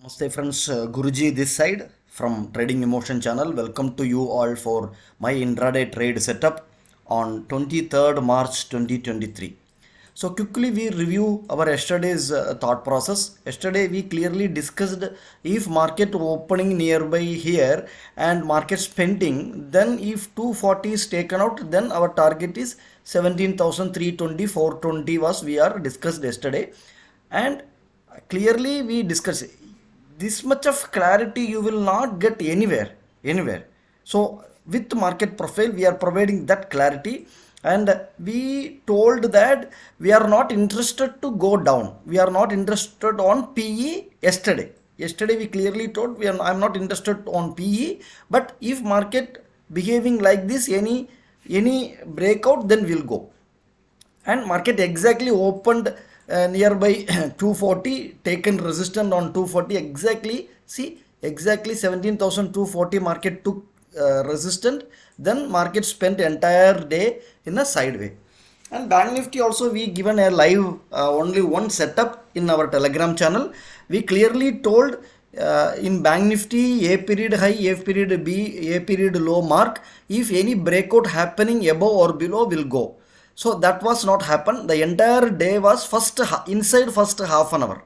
Namaste friends, Guruji this side from Trading Emotion channel. Welcome to you all for my intraday trade setup on 23rd March 2023. So quickly we review our yesterday's thought process. Yesterday we clearly discussed if market opening nearby here and market spending, then if 240 is taken out, then our target is 17,320, 420 was we are discussed yesterday. And clearly we discussed this much of clarity you will not get anywhere. So with market profile we are providing that clarity, and we told that we are not interested to go down, we are not interested on PE. Yesterday we clearly told I'm not interested on PE, but if market behaving like this, any breakout, then we'll go. And market exactly opened nearby 240, taken resistance on 240 exactly. See, exactly 17,240 market took resistance, then market spent entire day in a sideway. And bank nifty also we given a live only one setup in our telegram channel. We clearly told in bank nifty a period high, a period b, a period low mark, if any breakout happening above or below will go. So that was not happen. The entire day was inside first half an hour.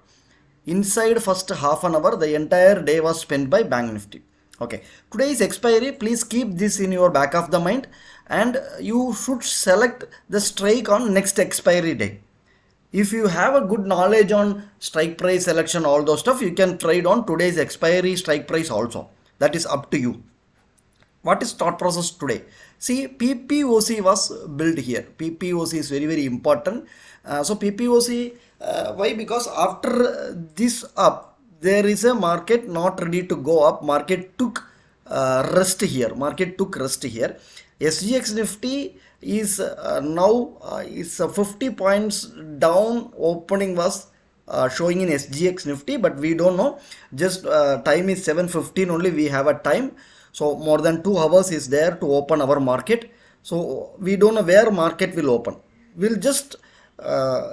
Inside first half an hour, the entire day was spent by bank nifty. Okay, today is expiry. Please keep this in your back of the mind, and you should select the strike on next expiry day. If you have a good knowledge on strike price selection, all those stuff, you can trade on today's expiry strike price also. That is up to you. What is thought process today? See, PPOC was built here. PPOC is very important. So PPOC, why? Because after this up, there is a market not ready to go up. Market took rest here. SGX Nifty is now is 50 points down. Opening was showing in SGX Nifty, but we don't know. Just time is 7:15 only. We have a time. So more than 2 hours is there to open our market. So we don't know where market will open. We'll just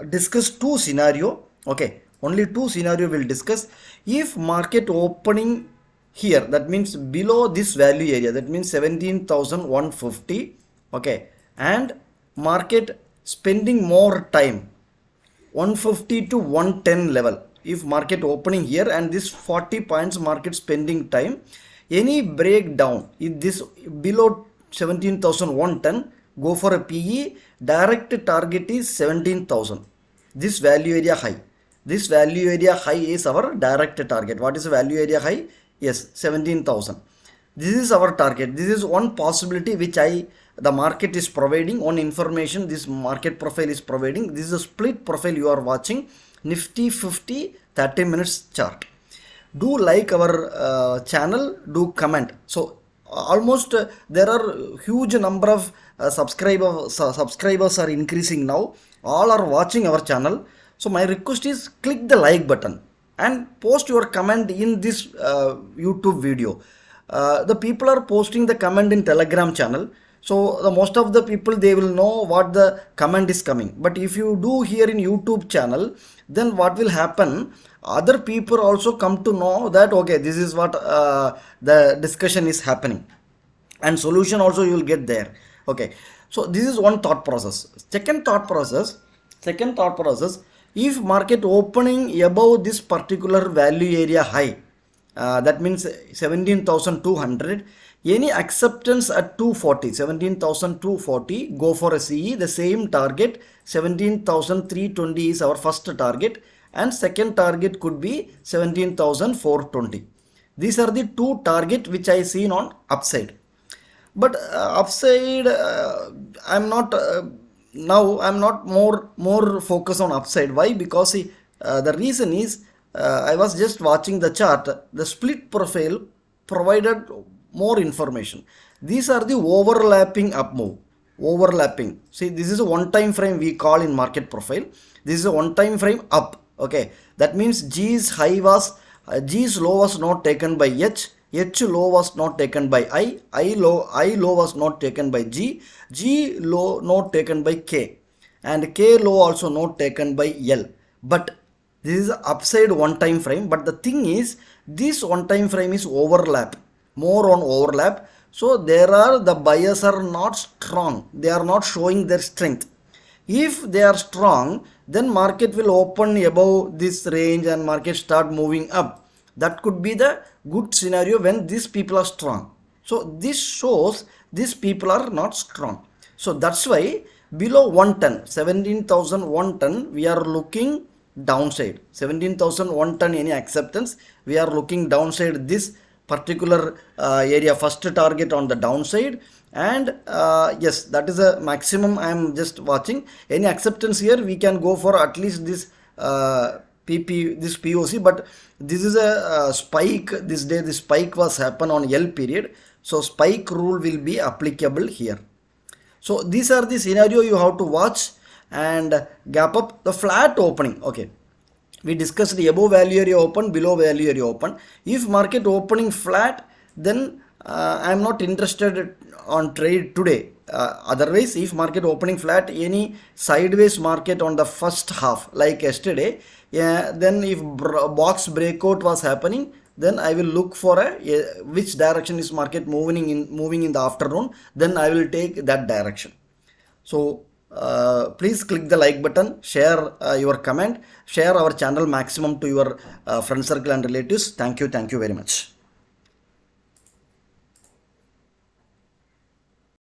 discuss two scenario. Okay, only two scenario we'll discuss. If market opening here, that means below this value area, that means 17,150. Okay, and market spending more time 150 to 110 level. If market opening here and this 40 points market spending time, any breakdown if this below 17,110, go for a PE. Direct target is 17,000. This value area high. This value area high is our direct target. What is the value area high? Yes, 17,000. This is our target. This is one possibility which the market is providing, one information this market profile is providing. This is a split profile you are watching. Nifty 50 30 minutes chart. Do like our channel, do comment. So almost there are huge number of subscribers are increasing now. All are watching our channel. So my request is click the like button and post your comment in this YouTube video. The people are posting the comment in Telegram channel. So the most of the people, they will know what the comment is coming. But if you do here in YouTube channel, then what will happen? Other people also come to know that okay, this is what the discussion is happening, and solution also you will get there. Okay, so this is one thought process. Second thought process, if market opening above this particular value area high, that means 17,200, any acceptance at 240, 17,240, go for a CE. The same target 17,320 is our first target, and second target could be 17,420. These are the two target which I seen on upside. But upside, I'm not now. I'm not more focused on upside. Why? Because the reason is I was just watching the chart. The split profile provided more information. These are the overlapping up move. Overlapping. See, this is a one time frame we call in market profile. This is a one time frame up. Okay, that means G's low was not taken by H low was not taken by I low was not taken by G low not taken by K, and K low also not taken by L. But this is upside one time frame. But the thing is, This one time frame is overlap, more on overlap. So there are the buyers are not strong, they are not showing their strength. If they are strong, then market will open above this range and market start moving up. That could be the good scenario when these people are strong. So this shows these people are not strong. So that's why below 110, 17,110, we are looking downside. 17,110 any acceptance, we are looking downside this particular area, first target on the downside. And yes, that is a maximum. I am just watching any acceptance here, we can go for at least this PP, this POC, but this is a spike. This day the spike was happen on L period, so spike rule will be applicable here. So these are the scenario you have to watch. And gap up, the flat opening. Okay, we discussed the above value area open, below value area open. If market opening flat, then I am not interested on trade today. Otherwise, if market opening flat, any sideways market on the first half like yesterday, yeah, then if box breakout was happening, then I will look for which direction is market moving in the afternoon, then I will take that direction. So please click the like button, share your comment, share our channel maximum to your friend circle and relatives. Thank you very much.